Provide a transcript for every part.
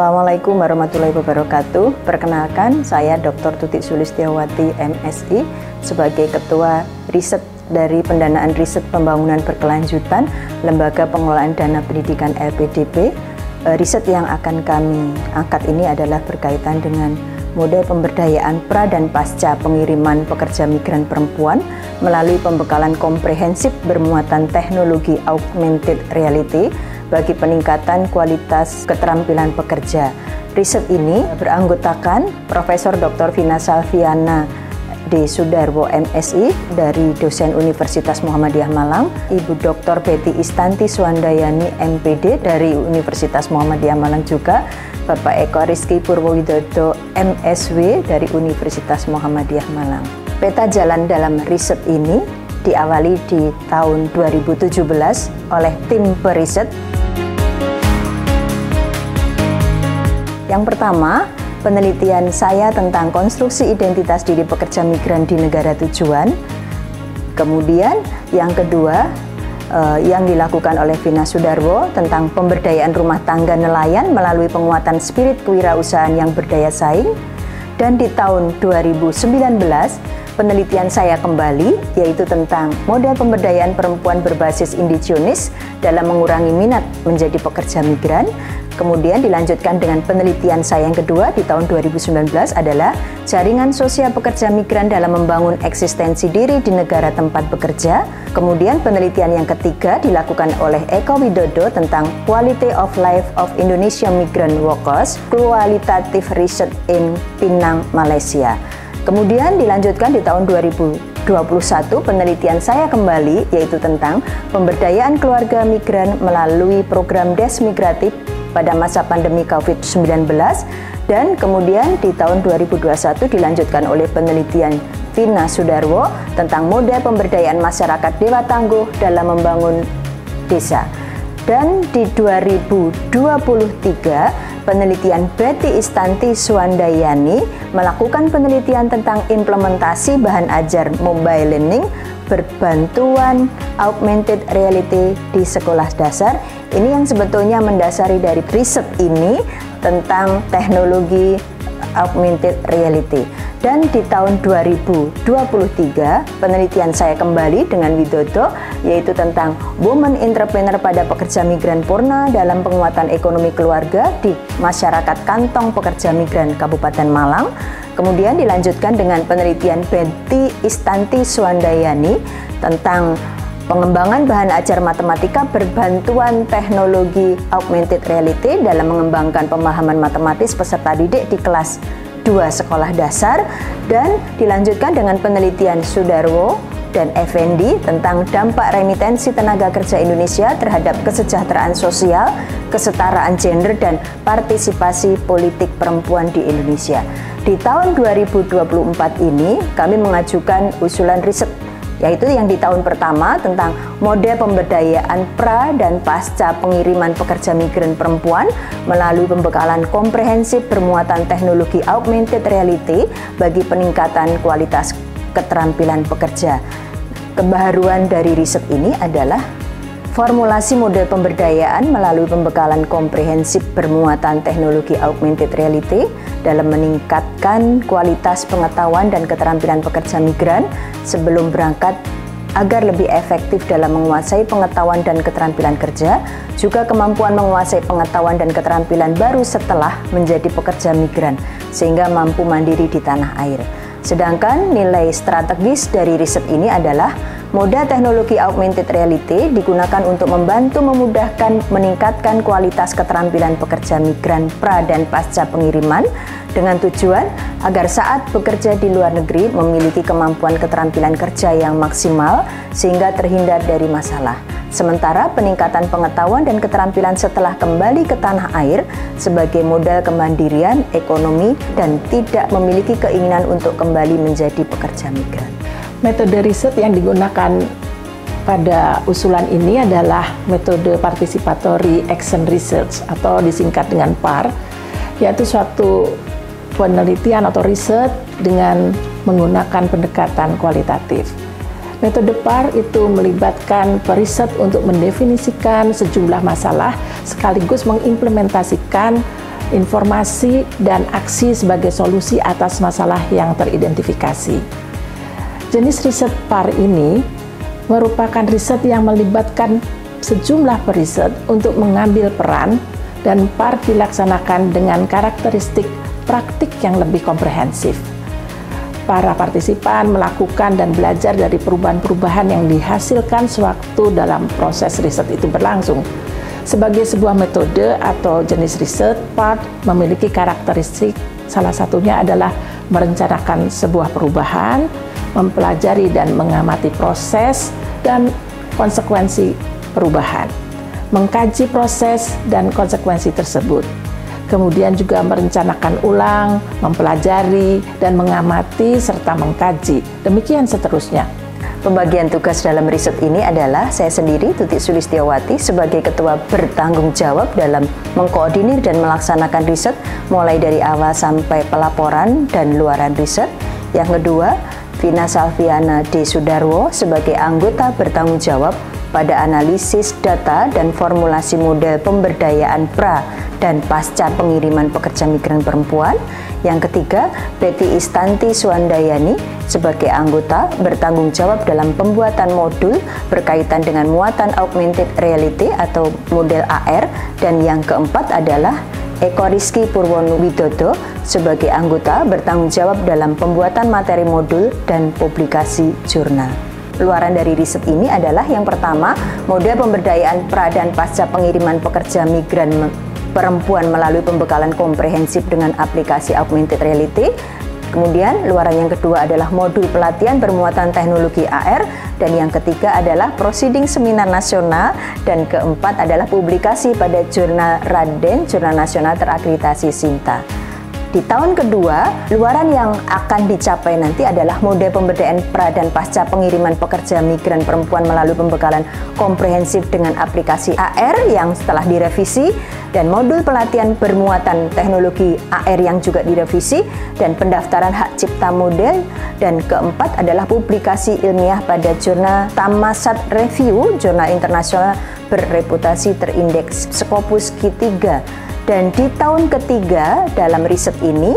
Assalamualaikum warahmatullahi wabarakatuh. Perkenalkan, saya Dr. Tutik Sulistiawati, MSI, sebagai Ketua Riset dari Pendanaan Riset Pembangunan Berkelanjutan Lembaga Pengelolaan Dana Pendidikan LPDP. Riset yang akan kami angkat ini adalah berkaitan dengan model pemberdayaan pra dan pasca pengiriman pekerja migran perempuan melalui pembekalan komprehensif bermuatan teknologi augmented reality bagi peningkatan kualitas keterampilan pekerja. Riset ini beranggotakan Profesor Dr. Vina Salviana D. Sudarwo, MSI, dari dosen Universitas Muhammadiyah Malang, Ibu Dr. Betty Istanti Suandayani, MPD, dari Universitas Muhammadiyah Malang juga, Bapak Eko Rizky Purwowidodo, MSW, dari Universitas Muhammadiyah Malang. Peta jalan dalam riset ini diawali di tahun 2017 oleh tim periset. Yang pertama, penelitian saya tentang konstruksi identitas diri pekerja migran di negara tujuan. Kemudian yang kedua, yang dilakukan oleh Vina Sudarwo tentang pemberdayaan rumah tangga nelayan melalui penguatan spirit kewirausahaan yang berdaya saing. Dan di tahun 2019, penelitian saya kembali, yaitu tentang model pemberdayaan perempuan berbasis indigenis dalam mengurangi minat menjadi pekerja migran. Kemudian dilanjutkan dengan penelitian saya yang kedua di tahun 2019 adalah jaringan sosial pekerja migran dalam membangun eksistensi diri di negara tempat bekerja. Kemudian penelitian yang ketiga dilakukan oleh Eko Widodo tentang Quality of Life of Indonesian Migrant Workers, Qualitative Research in Penang, Malaysia. Kemudian dilanjutkan di tahun 2021 penelitian saya kembali, yaitu tentang pemberdayaan keluarga migran melalui program Desmigratif pada masa pandemi COVID-19, dan kemudian di tahun 2021 dilanjutkan oleh penelitian Vina Sudarwo tentang model pemberdayaan masyarakat Dewa Tangguh dalam membangun desa. Dan di 2023 penelitian Betty Istanti Suandayani melakukan penelitian tentang implementasi bahan ajar mobile learning berbantuan augmented reality di sekolah dasar. Ini yang sebetulnya mendasari dari riset ini tentang teknologi augmented reality. Dan di tahun 2023 penelitian saya kembali dengan Widodo, yaitu tentang women entrepreneur pada pekerja migran purna dalam penguatan ekonomi keluarga di masyarakat kantong pekerja migran Kabupaten Malang. Kemudian dilanjutkan dengan penelitian Betty Istanti Suandayani tentang pengembangan bahan ajar matematika berbantuan teknologi augmented reality dalam mengembangkan pemahaman matematis peserta didik di kelas 2 sekolah dasar. Dan dilanjutkan dengan penelitian Sudarwo dan Effendi tentang dampak remitensi tenaga kerja Indonesia terhadap kesejahteraan sosial, kesetaraan gender, dan partisipasi politik perempuan di Indonesia. Di tahun 2024 ini kami mengajukan usulan riset, yaitu yang di tahun pertama tentang model pemberdayaan pra dan pasca pengiriman pekerja migran perempuan melalui pembekalan komprehensif bermuatan teknologi augmented reality bagi peningkatan kualitas keterampilan pekerja. Kebaharuan dari riset ini adalah formulasi model pemberdayaan melalui pembekalan komprehensif bermuatan teknologi augmented reality dalam meningkatkan kualitas pengetahuan dan keterampilan pekerja migran sebelum berangkat agar lebih efektif dalam menguasai pengetahuan dan keterampilan kerja, juga kemampuan menguasai pengetahuan dan keterampilan baru setelah menjadi pekerja migran, sehingga mampu mandiri di tanah air. Sedangkan nilai strategis dari riset ini adalah modal teknologi augmented reality digunakan untuk membantu memudahkan meningkatkan kualitas keterampilan pekerja migran pra dan pasca pengiriman dengan tujuan agar saat bekerja di luar negeri memiliki kemampuan keterampilan kerja yang maksimal sehingga terhindar dari masalah. Sementara peningkatan pengetahuan dan keterampilan setelah kembali ke tanah air sebagai modal kemandirian ekonomi dan tidak memiliki keinginan untuk kembali menjadi pekerja migran. Metode riset yang digunakan pada usulan ini adalah metode Participatory Action Research atau disingkat dengan PAR, yaitu suatu penelitian atau riset dengan menggunakan pendekatan kualitatif. Metode PAR itu melibatkan periset untuk mendefinisikan sejumlah masalah sekaligus mengimplementasikan informasi dan aksi sebagai solusi atas masalah yang teridentifikasi. Jenis riset PAR ini merupakan riset yang melibatkan sejumlah periset untuk mengambil peran, dan PAR dilaksanakan dengan karakteristik praktik yang lebih komprehensif. Para partisipan melakukan dan belajar dari perubahan-perubahan yang dihasilkan sewaktu dalam proses riset itu berlangsung. Sebagai sebuah metode atau jenis riset, PAR memiliki karakteristik, salah satunya adalah merencanakan sebuah perubahan, mempelajari dan mengamati proses dan konsekuensi perubahan, mengkaji proses dan konsekuensi tersebut, kemudian juga merencanakan ulang, mempelajari dan mengamati serta mengkaji, demikian seterusnya. Pembagian tugas dalam riset ini adalah saya sendiri, Tuti Sulistiawati, sebagai ketua bertanggung jawab dalam mengkoordinir dan melaksanakan riset mulai dari awal sampai pelaporan dan luaran riset. Yang kedua, Vina Salviana D. Sudarwo sebagai anggota bertanggung jawab pada analisis data dan formulasi model pemberdayaan pra dan pasca pengiriman pekerja migran perempuan. Yang ketiga, Betty Istanti Suandayani sebagai anggota bertanggung jawab dalam pembuatan modul berkaitan dengan muatan augmented reality atau model AR. Dan yang keempat adalah Eko Rizky Purwono Widodo sebagai anggota bertanggung jawab dalam pembuatan materi modul dan publikasi jurnal. Luaran dari riset ini adalah yang pertama, model pemberdayaan pra dan pasca pengiriman pekerja migran perempuan melalui pembekalan komprehensif dengan aplikasi augmented reality. Kemudian luaran yang kedua adalah modul pelatihan bermuatan teknologi AR, dan yang ketiga adalah proceeding seminar nasional, dan keempat adalah publikasi pada jurnal Raden, jurnal nasional terakreditasi Sinta. Di tahun kedua, luaran yang akan dicapai nanti adalah model pemberdayaan pra dan pasca pengiriman pekerja migran perempuan melalui pembekalan komprehensif dengan aplikasi AR yang setelah direvisi, dan modul pelatihan bermuatan teknologi AR yang juga direvisi, dan pendaftaran hak cipta model, dan keempat adalah publikasi ilmiah pada jurnal Tamasat Review, jurnal internasional berreputasi terindeks Scopus Q3. Dan di tahun ketiga dalam riset ini,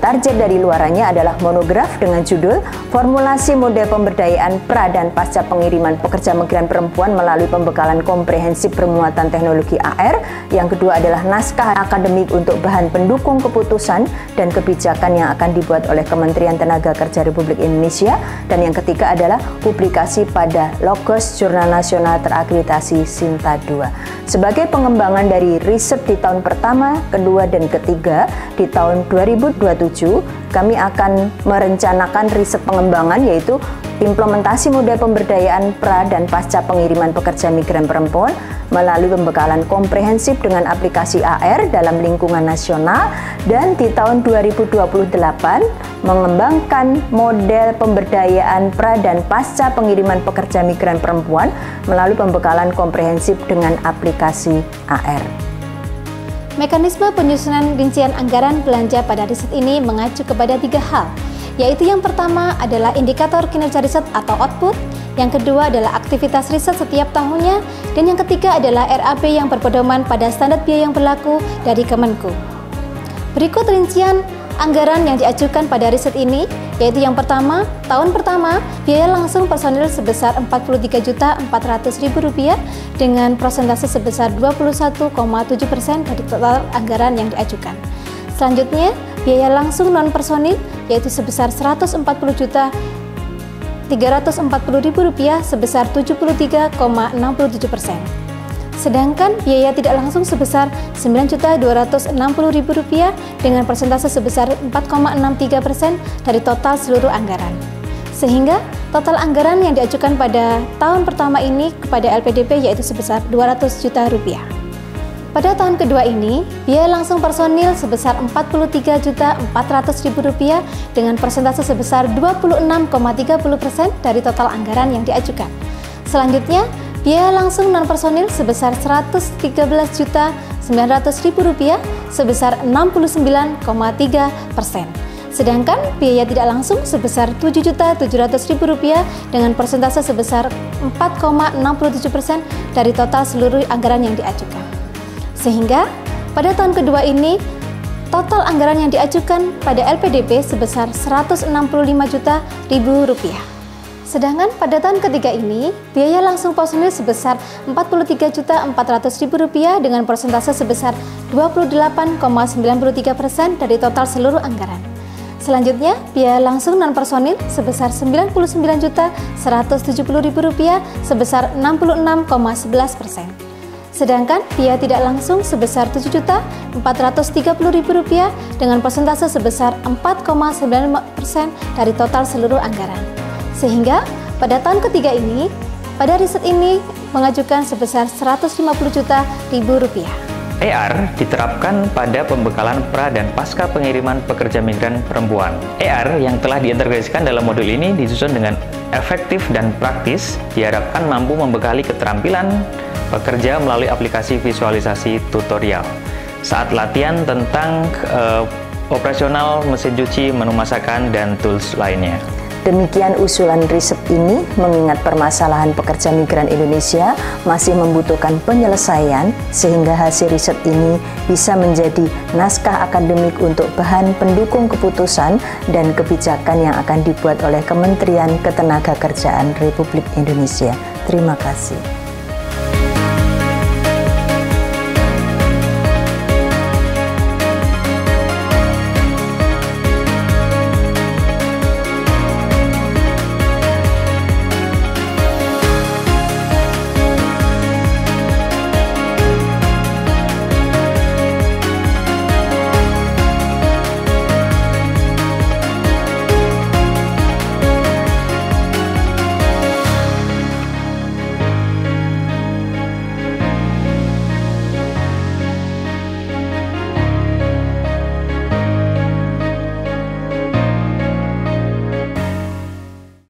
target dari luarannya adalah monograf dengan judul Formulasi Model Pemberdayaan Pra dan Pasca Pengiriman Pekerja Migran Perempuan melalui Pembekalan Komprehensif Bermuatan Teknologi AR. Yang kedua adalah naskah akademik untuk bahan pendukung keputusan dan kebijakan yang akan dibuat oleh Kementerian Tenaga Kerja Republik Indonesia. Dan yang ketiga adalah publikasi pada Logos Jurnal Nasional Terakreditasi Sinta II. Sebagai pengembangan dari riset di tahun pertama, kedua, dan ketiga, di tahun 2027 kami akan merencanakan riset pengembangan, yaitu implementasi model pemberdayaan pra dan pasca pengiriman pekerja migran perempuan melalui pembekalan komprehensif dengan aplikasi AR dalam lingkungan nasional, dan di tahun 2028 mengembangkan model pemberdayaan pra dan pasca pengiriman pekerja migran perempuan melalui pembekalan komprehensif dengan aplikasi AR. Mekanisme penyusunan rincian anggaran belanja pada riset ini mengacu kepada 3 hal, yaitu yang pertama adalah indikator kinerja riset atau output, yang kedua adalah aktivitas riset setiap tahunnya, dan yang ketiga adalah RAB yang berpedoman pada standar biaya yang berlaku dari Kemenku. Berikut rincian anggaran yang diajukan pada riset ini, yaitu yang pertama, tahun pertama, biaya langsung personil sebesar Rp43.400.000 dengan persentase sebesar 21,7% dari total anggaran yang diajukan. Selanjutnya, biaya langsung non-personil yaitu sebesar Rp140.340.000 sebesar 73,67%. Sedangkan biaya tidak langsung sebesar Rp9.260.000 dengan persentase sebesar 4,63% dari total seluruh anggaran. Sehingga total anggaran yang diajukan pada tahun pertama ini kepada LPDP yaitu sebesar Rp200 juta. Pada tahun kedua ini, biaya langsung personil sebesar Rp43.400.000 dengan persentase sebesar 26,30% dari total anggaran yang diajukan. Selanjutnya, biaya langsung non-personil sebesar Rp113.900.000 sebesar 69,3%. Sedangkan biaya tidak langsung sebesar Rp7.700.000 dengan persentase sebesar 4,67% dari total seluruh anggaran yang diajukan. Sehingga Pada tahun kedua ini, total anggaran yang diajukan pada LPDP sebesar Rp165 juta. Sedangkan pada tahun ketiga ini, biaya langsung personil sebesar Rp43.400.000 dengan persentase sebesar 28,93% dari total seluruh anggaran. Selanjutnya, biaya langsung non-personil sebesar Rp99.170.000 sebesar 66,11%. Sedangkan biaya tidak langsung sebesar Rp7.430.000 dengan persentase sebesar 4,95% dari total seluruh anggaran. Sehingga pada tahun ketiga ini, pada riset ini mengajukan sebesar Rp150 juta. EAR diterapkan pada pembekalan pra dan pasca pengiriman pekerja migran perempuan. EAR yang telah diintegrasikan dalam modul ini disusun dengan efektif dan praktis, diharapkan mampu membekali keterampilan pekerja melalui aplikasi visualisasi tutorial saat latihan tentang operasional mesin cuci, menu masakan, dan tools lainnya. Demikian usulan riset ini, mengingat permasalahan pekerja migran Indonesia masih membutuhkan penyelesaian, sehingga hasil riset ini bisa menjadi naskah akademik untuk bahan pendukung keputusan dan kebijakan yang akan dibuat oleh Kementerian Ketenagakerjaan Republik Indonesia. Terima kasih.